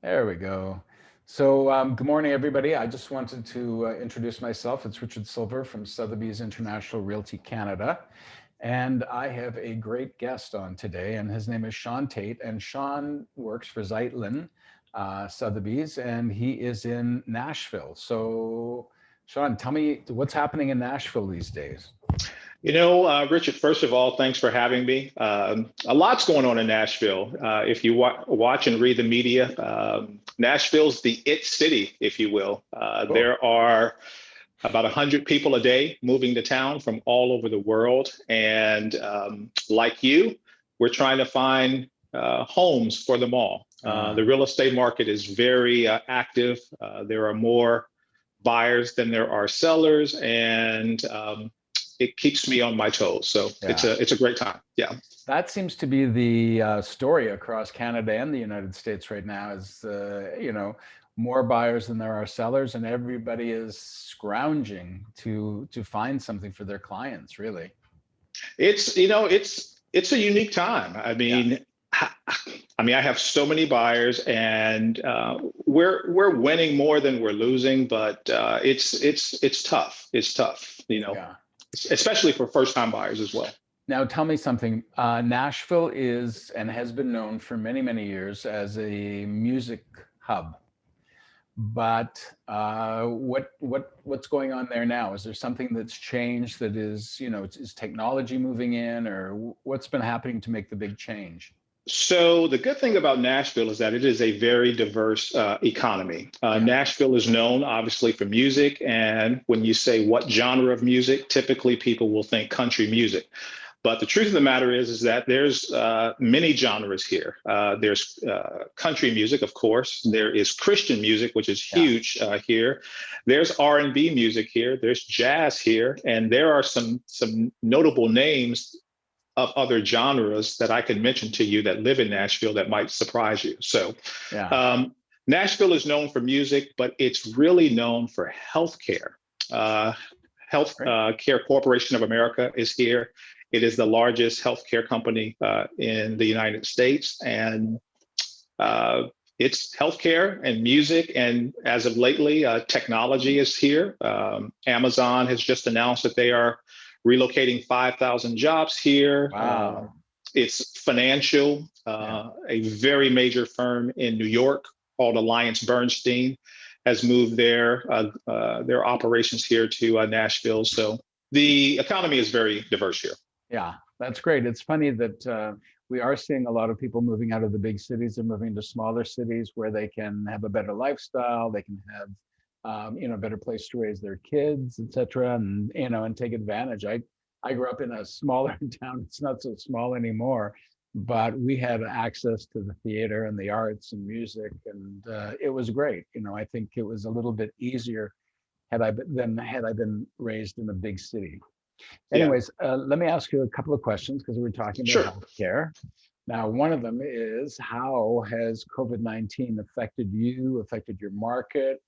There we go. So, good morning, everybody. I just wanted to introduce myself. It's Richard Silver from Sotheby's International Realty Canada. And I have a great guest on today, and his name is Shawn Tate. And Shawn works for Zeitlin Sotheby's, and he is in Nashville. So, Shawn, tell me what's happening in Nashville these days. Richard, first of all, thanks for having me. A lot's going on in Nashville. If you watch and read the media, Nashville's the it city, if you will. Cool. There are about 100 people a day moving to town from all over the world. And like you, we're trying to find homes for them all. The real estate market is very active. There are more buyers than there are sellers. And it keeps me on my toes. So Yeah. it's a great time. Yeah. That seems to be the story across Canada and the United States right now is, more buyers than there are sellers, and everybody is scrounging to find something for their clients, really. It's a unique time. Yeah. I have so many buyers, and we're winning more than we're losing, but it's tough. It's tough, Yeah. especially for first time buyers as well. Now, tell me something. Nashville is and has been known for many, many years as a music hub. But what's going on there now? Is there something that's changed that is technology moving in, or what's been happening to make the big change? So the good thing about Nashville is that it is a very diverse economy. Yeah. Nashville is known, obviously, for music. And when you say what genre of music, typically people will think country music. But the truth of the matter is that there's many genres here. There's country music, of course. There is Christian music, which is huge here. There's R&B music here. There's jazz here, and there are some notable names of other genres that I can mention to you that live in Nashville that might surprise you. So, Nashville is known for music, but it's really known for healthcare. Healthcare Corporation of America is here. It is the largest healthcare company in the United States, and it's healthcare and music. And as of lately, technology is here. Amazon has just announced that they are relocating 5,000 jobs here. Wow. It's financial. A very major firm in New York called Alliance Bernstein has moved their operations here to Nashville. So the economy is very diverse here. Yeah, that's great. It's funny that we are seeing a lot of people moving out of the big cities and moving to smaller cities where they can have a better lifestyle. They can have, a better place to raise their kids, et cetera, and take advantage. I grew up in a smaller town. It's not so small anymore, but we had access to the theater and the arts and music, and it was great. I think it was a little bit easier had I been raised in a big city. Anyways, let me ask you a couple of questions because we're talking about healthcare. Now, one of them is, how has COVID-19 affected you, affected your market?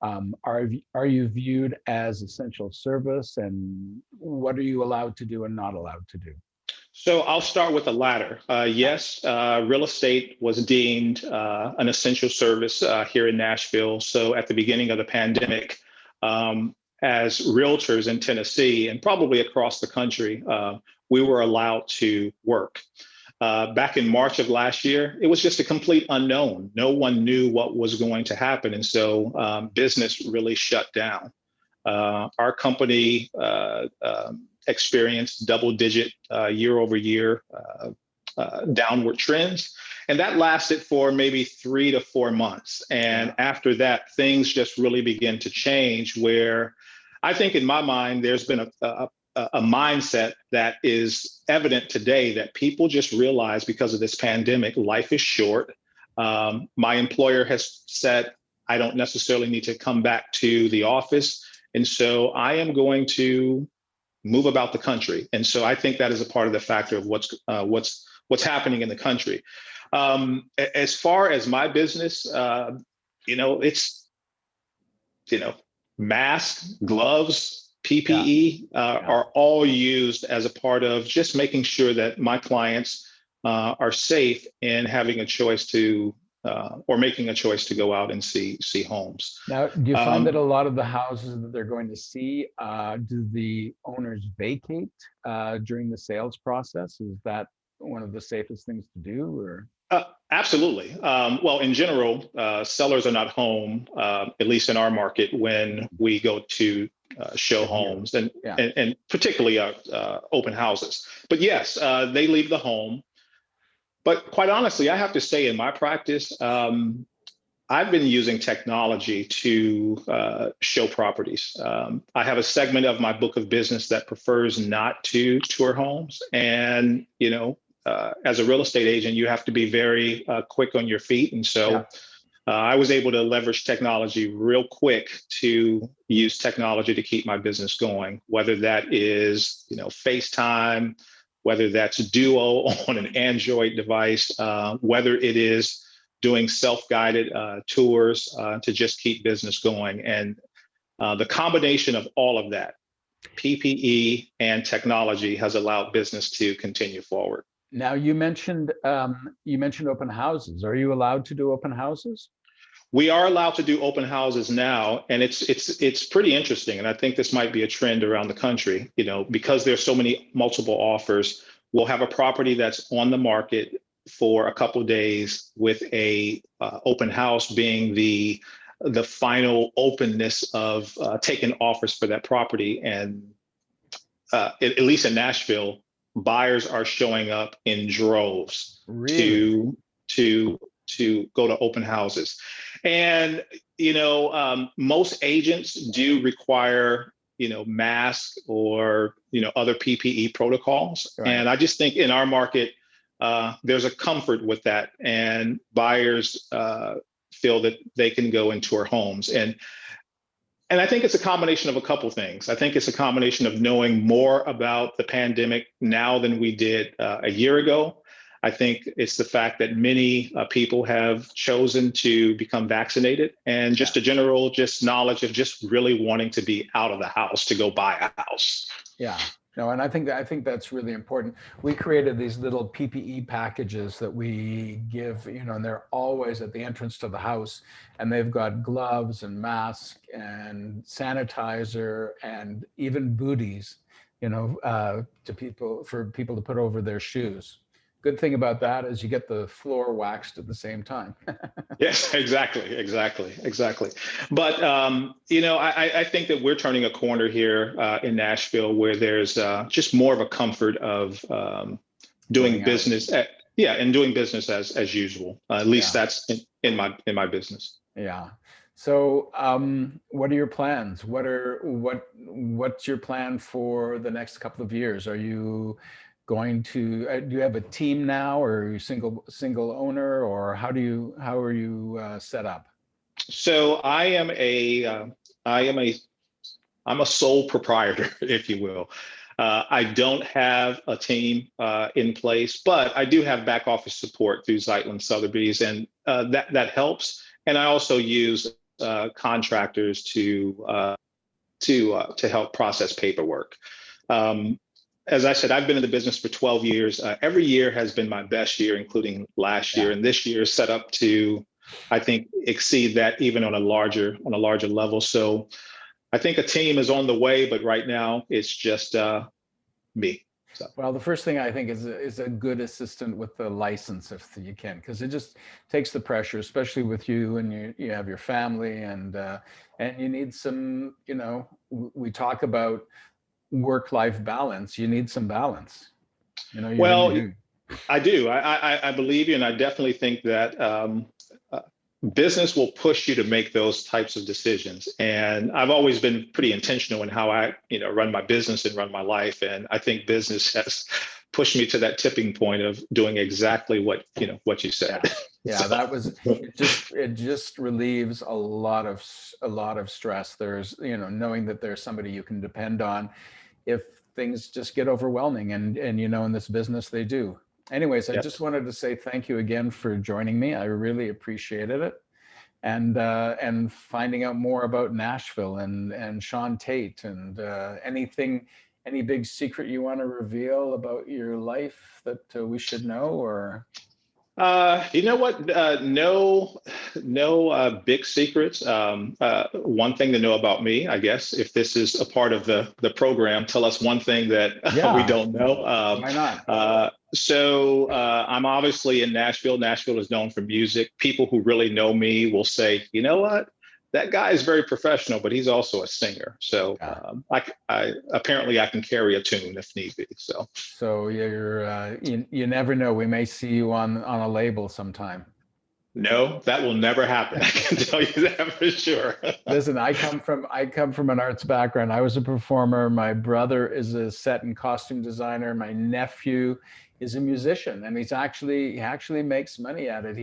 Are you viewed as essential service, and what are you allowed to do and not allowed to do? So I'll start with the latter. Yes, real estate was deemed an essential service here in Nashville. So at the beginning of the pandemic, as realtors in Tennessee and probably across the country, we were allowed to work. Back in March of last year, it was just a complete unknown. No one knew what was going to happen. And so business really shut down. Our company experienced double-digit year-over-year downward trends. And that lasted for maybe 3 to 4 months. And after that, things just really began to change, where I think in my mind, there's been a mindset that is evident today that people just realize because of this pandemic, life is short. My employer has said, I don't necessarily need to come back to the office. And so I am going to move about the country. And so I think that is a part of the factor of what's happening in the country. As far as my business, it's, masks, gloves, PPE are all used as a part of just making sure that my clients are safe and having a choice to or making a choice to go out and see homes. Now, do you find that a lot of the houses that they're going to see, do the owners vacate during the sales process? Is that one of the safest things to do, or? Absolutely. Well, in general, sellers are not home, at least in our market, when we go to show homes and, Yeah. and particularly open houses. But yes, they leave the home. But quite honestly, I have to say in my practice, I've been using technology to show properties. I have a segment of my book of business that prefers not to tour homes. And, as a real estate agent, you have to be very quick on your feet. And so I was able to leverage technology real quick to use technology to keep my business going, whether that is, FaceTime, whether that's Duo on an Android device, whether it is doing self-guided tours to just keep business going. And the combination of all of that, PPE and technology, has allowed business to continue forward. Now, you mentioned open houses. Are you allowed to do open houses? We are allowed to do open houses now, and it's pretty interesting. And I think this might be a trend around the country, because there's so many multiple offers. We'll have a property that's on the market for a couple of days, with a open house being the final openness of taking offers for that property. And at least in Nashville, buyers are showing up in droves to go to open houses. And, most agents do require, masks or, other PPE protocols. Right. And I just think in our market, there's a comfort with that. And buyers feel that they can go and tour homes. And I think it's a combination of a couple things. I think it's a combination of knowing more about the pandemic now than we did a year ago. I think it's the fact that many people have chosen to become vaccinated, and just a general knowledge of just really wanting to be out of the house to go buy a house. Yeah. No, and I think that's really important. We created these little PPE packages that we give, and they're always at the entrance to the house, and they've got gloves and masks and sanitizer and even booties, for people to put over their shoes. Good thing about that is you get the floor waxed at the same time. Yes, exactly. But, I think that we're turning a corner here in Nashville, where there's just more of a comfort of doing business. And doing business as usual. At least that's in my business. Yeah. So what are your plans? What's your plan for the next couple of years? Are you going to, do you have a team now, or are you single owner, or how are you set up? So I'm a sole proprietor, if you will. I don't have a team in place, but I do have back office support through Zeitlin Sotheby's, and that helps. And I also use contractors to help process paperwork. As I said, I've been in the business for 12 years. Every year has been my best year, including last year. And this year is set up to, I think, exceed that even on a larger level. So I think a team is on the way, but right now it's just me. So. Well, the first thing I think is a good assistant with the license, if you can, because it just takes the pressure, especially with you, and you have your family, and you need some, we talk about work-life balance. You need some balance. Well, really do. I do. I believe you, and I definitely think that business will push you to make those types of decisions. And I've always been pretty intentional in how I, run my business and run my life. And I think business has pushed me to that tipping point of doing exactly what you said. Yeah, so. That was it just relieves a lot of stress. There's, knowing that there's somebody you can depend on if things just get overwhelming, and in this business they do. Anyways, I just wanted to say thank you again for joining me. I really appreciated it, and finding out more about Nashville and Shawn Tate, and any big secret you want to reveal about your life that we should know, or? You know what? No big secrets. One thing to know about me, I guess, if this is a part of the program, tell us one thing that we Yeah, don't know. why not? I'm obviously in Nashville. Nashville is known for music. People who really know me will say, you know what? That guy is very professional, but he's also a singer. So Yeah. I apparently I can carry a tune if need be. So. So you're you never know. We may see you on a label sometime. No, that will never happen. I can tell you that for sure. Listen, I come from an arts background. I was a performer. My brother is a set and costume designer. My nephew is a musician, and he actually makes money at it.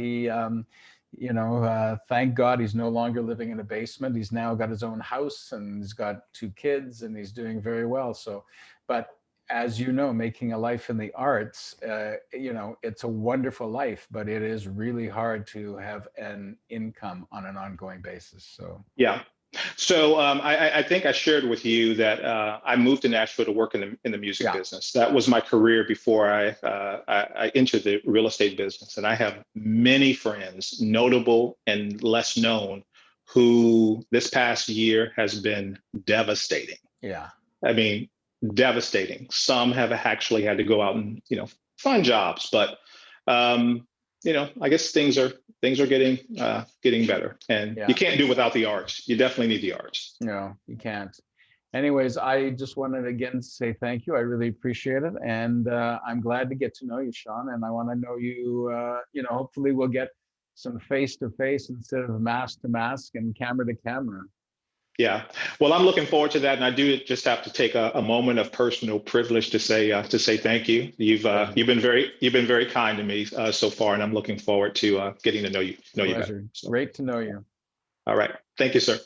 Thank God he's no longer living in a basement. He's now got his own house and he's got two kids and he's doing very well. So, but as you know, making a life in the arts, it's a wonderful life, but it is really hard to have an income on an ongoing basis. So, Yeah. So I think I shared with you that I moved to Nashville to work in the music yeah, business. That was my career before I entered the real estate business. And I have many friends, notable and less known, who this past year has been devastating. yeah, I mean, devastating. Some have actually had to go out and find jobs, but I guess things are getting better, and you yeah. can't do without the arts. You definitely need the arts. No, you can't. Anyways, I just wanted again to say thank you. I really appreciate it, and I'm glad to get to know you, Shawn. And I want to know you. Hopefully, we'll get some face to face instead of mask to mask and camera to camera. Yeah. Well, I'm looking forward to that, and I do just have to take a moment of personal privilege to say thank you. You've been very kind to me so far, and I'm looking forward to getting to know you better. Pleasure. So, Great to know you. all right. Thank you, sir.